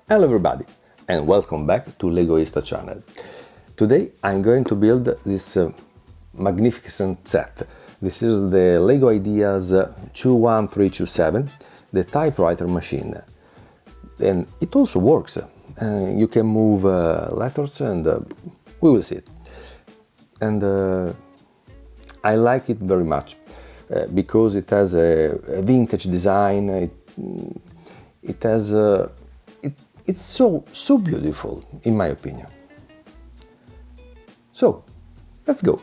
Hello everybody and welcome back to Legoista channel. Today I'm going to build this magnificent set. This is the Lego Ideas 21327, the typewriter machine. And it also works. You can move letters and we will see it. And I like it very much because it has a vintage design. It's so beautiful, in my opinion. So, let's go.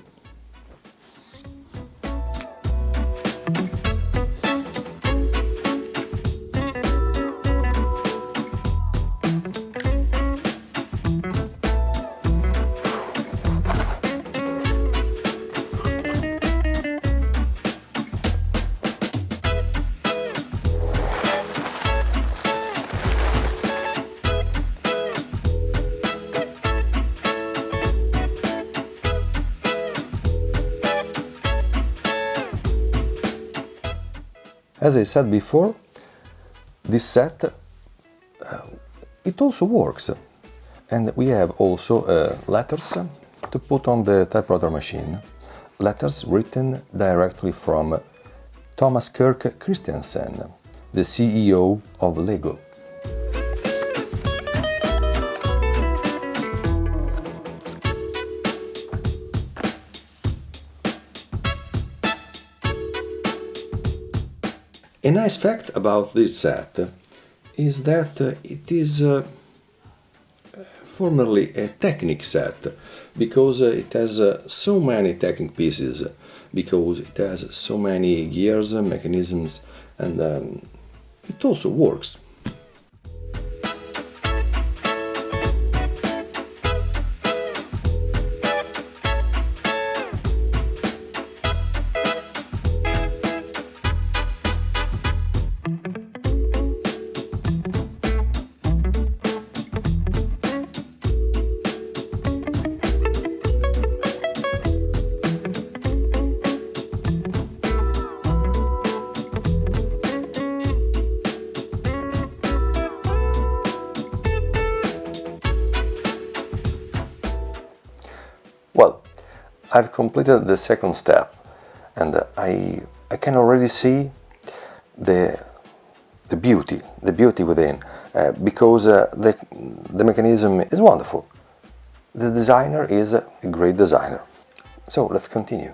As I said before, this set, it also works. And we have also letters to put on the typewriter machine. Letters written directly from Thomas Kirk Christiansen, the CEO of Lego. A nice fact about this set is that it is formerly a Technic set, because it has so many Technic pieces, because it has so many gears, mechanisms, and it also works. Well, I've completed the second step, and I can already see the beauty within, because the mechanism is wonderful. The designer is a great designer. So let's continue.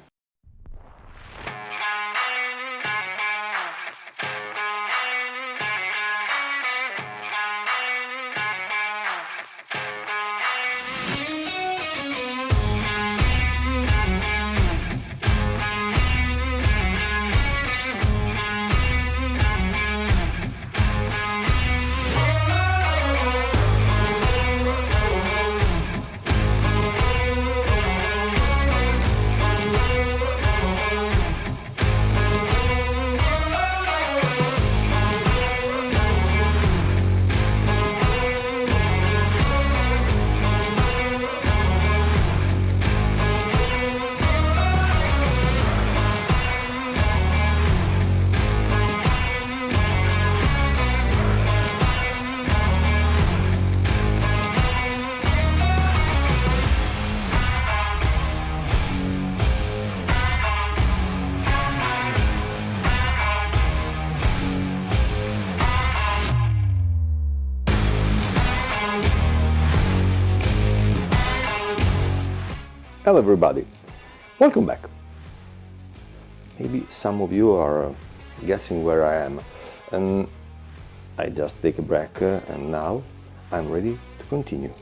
Hello everybody, welcome back. Maybe some of you are guessing where I am, and I just take a break and now I'm ready to continue.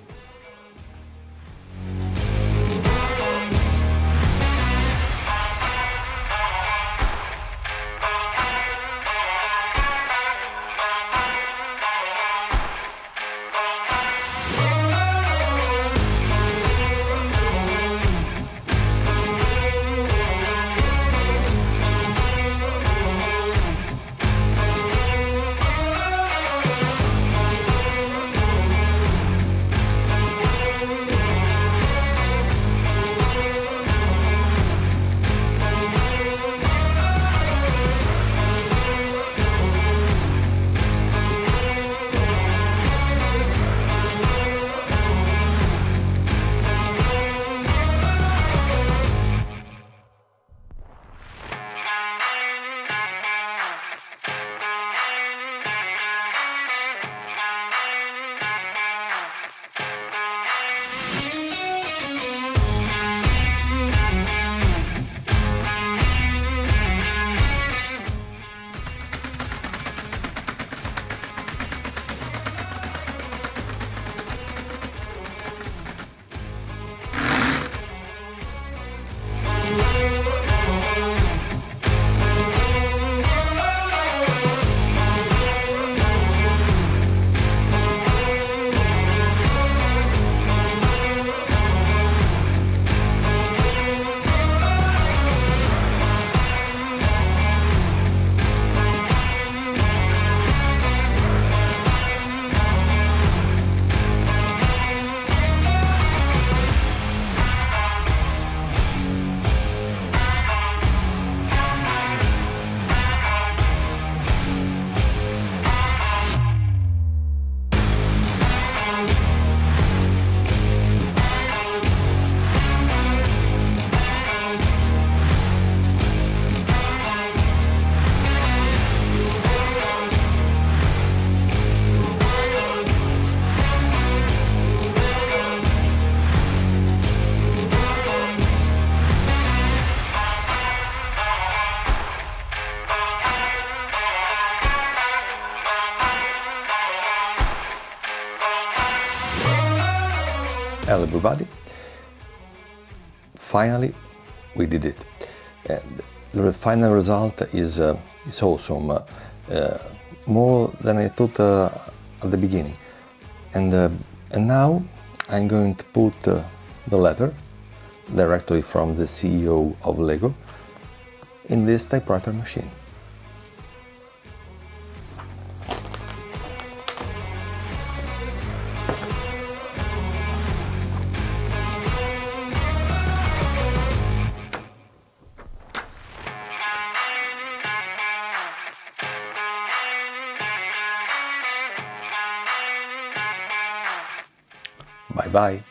Hello everybody. Finally, we did it. And the final result is awesome, more than I thought at the beginning. And now I'm going to put the letter directly from the CEO of Lego in this typewriter machine. Bye bye.